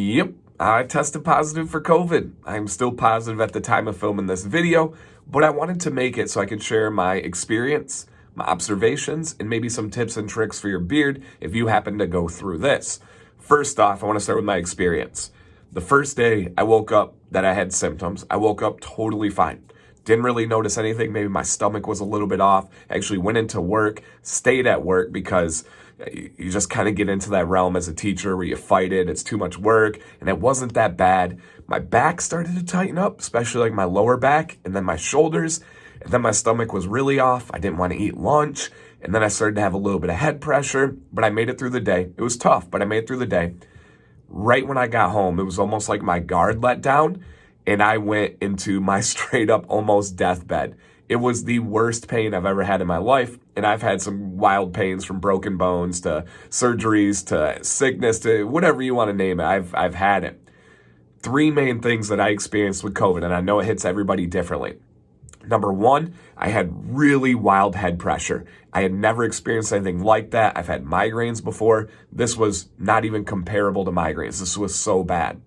Yep, I tested positive for COVID. I'm still positive at the time of filming this video, but I wanted to make it so I could share my experience, my observations, and maybe some tips and tricks for your beard if you happen to go through this. First off, I want to start with my experience. The first day I woke up that I had symptoms, I woke up totally fine. Didn't really notice anything. Maybe my stomach was a little bit off. Actually went into work, stayed at work because you just kind of get into that realm as a teacher where you fight it. It's too much work, and it wasn't that bad. My back started to tighten up, especially like my lower back and then my shoulders. And then my stomach was really off. I didn't want to eat lunch. And then I started to have a little bit of head pressure, but I made it through the day. It was tough, but I made it through the day. Right when I got home, it was almost like my guard let down and I went into my straight up almost deathbed. It was the worst pain I've ever had in my life. And I've had some wild pains from broken bones to surgeries to sickness to whatever you want to name it. I've had it. Three main things that I experienced with COVID, and I know it hits everybody differently. Number one, I had really wild head pressure. I had never experienced anything like that. I've had migraines before. This was not even comparable to migraines. This was so bad.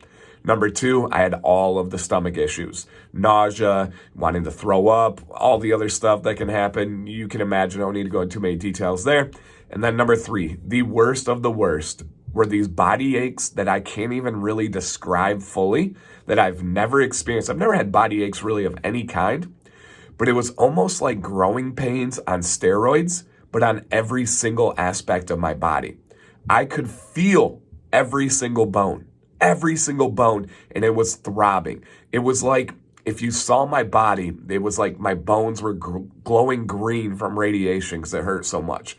Number two, I had all of the stomach issues, nausea, wanting to throw up, all the other stuff that can happen. You can imagine. I don't need to go into too many details there. And then number three, the worst of the worst were these body aches that I can't even really describe fully, that I've never experienced. I've never had body aches really of any kind, but it was almost like growing pains on steroids, but on every single aspect of my body. I could feel every single bone, and it was throbbing. It was like if you saw my body, it was like my bones were glowing green from radiation because it hurt so much.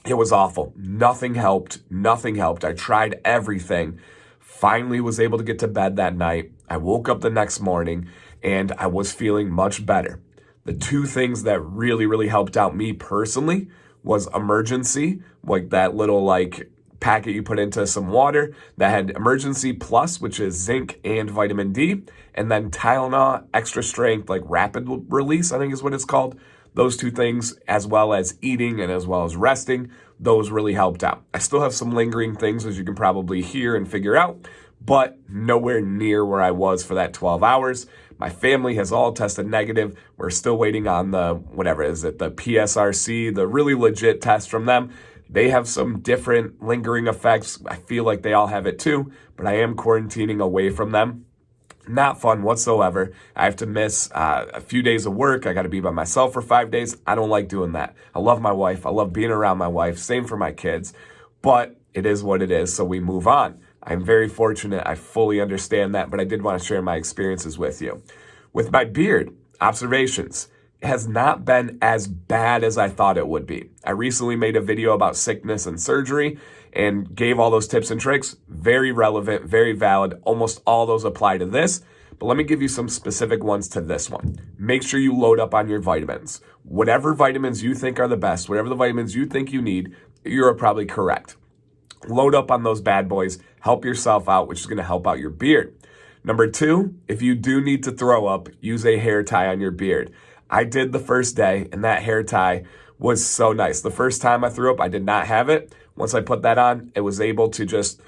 It was awful. Nothing helped. I tried everything. Finally was able to get to bed that night. I woke up the next morning and I was feeling much better. The two things that really helped out me personally was Emergency, like that little packet you put into some water that had Emergency Plus, which is zinc and vitamin D, and then Tylenol extra strength, like rapid release, I think is what it's called. Those two things, as well as eating and as well as resting, those really helped out. I still have some lingering things, as you can probably hear and figure out, but nowhere near where I was for that 12 hours. My family has all tested negative. We're still waiting on the PSRC, the really legit test from them. They have some different lingering effects. I feel like they all have it too, but I am quarantining away from them. Not fun whatsoever. I have to miss a few days of work. I got to be by myself for 5 days. I don't like doing that. I love my wife. I love being around my wife. Same for my kids. But it is what it is, so we move on. I'm very fortunate. I fully understand that, but I did want to share my experiences with you. With my beard, observations. It has not been as bad as I thought it would be. I recently made a video about sickness and surgery and gave all those tips and tricks. Very relevant, very valid. Almost all those apply to this, but let me give you some specific ones to this one. Make sure you load up on your vitamins. Whatever vitamins you think are the best, whatever the vitamins you think you need, you're probably correct. Load up on those bad boys. Help yourself out, which is going to help out your beard. Number two, if you do need to throw up, use a hair tie on your beard. I did the first day, and that hair tie was so nice. The first time I threw up, I did not have it. Once I put that on, it was able to just,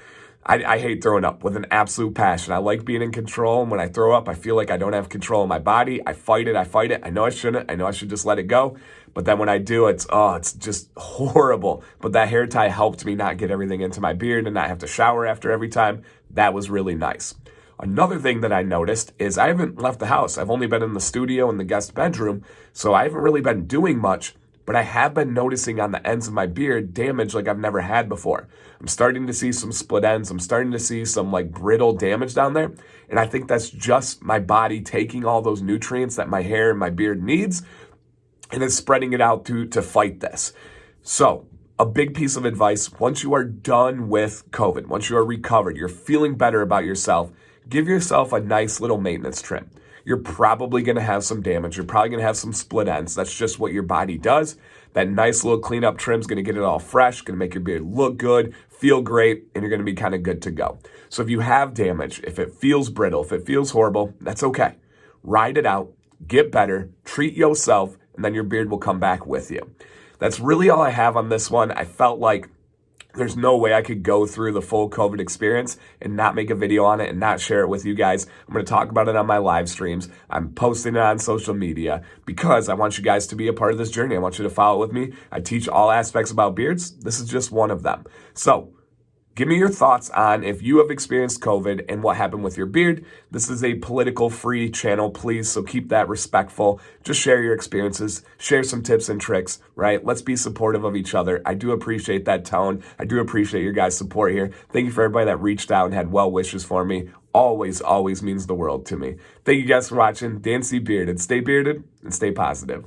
I hate throwing up with an absolute passion. I like being in control, and when I throw up, I feel like I don't have control of my body. I fight it. I know I shouldn't. I know I should just let it go. But then when I do, it's just horrible. But that hair tie helped me not get everything into my beard and not have to shower after every time. That was really nice. Another thing that I noticed is I haven't left the house. I've only been in the studio and the guest bedroom, so I haven't really been doing much, but I have been noticing on the ends of my beard damage like I've never had before. I'm starting to see some split ends. I'm starting to see some brittle damage down there, and I think that's just my body taking all those nutrients that my hair and my beard needs, and it's spreading it out to fight this. So, a big piece of advice, once you are done with COVID, once you are recovered, you're feeling better about yourself, give yourself a nice little maintenance trim. You're probably going to have some damage. You're probably going to have some split ends. That's just what your body does. That nice little cleanup trim is going to get it all fresh, going to make your beard look good, feel great, and you're going to be kind of good to go. So if you have damage, if it feels brittle, if it feels horrible, that's okay. Ride it out, get better, treat yourself, and then your beard will come back with you. That's really all I have on this one. I felt like There's no way I could go through the full COVID experience and not make a video on it and not share it with you guys. I'm going to talk about it on my live streams. I'm posting it on social media because I want you guys to be a part of this journey. I want you to follow with me. I teach all aspects about beards. This is just one of them. So give me your thoughts on if you have experienced COVID and what happened with your beard. This is a political free channel, please, so keep that respectful. Just share your experiences, share some tips and tricks, right? Let's be supportive of each other. I do appreciate that tone. I do appreciate your guys' support here. Thank you for everybody that reached out and had well wishes for me. Always, always means the world to me. Thank you guys for watching. Dan C. Bearded. Stay bearded and stay positive.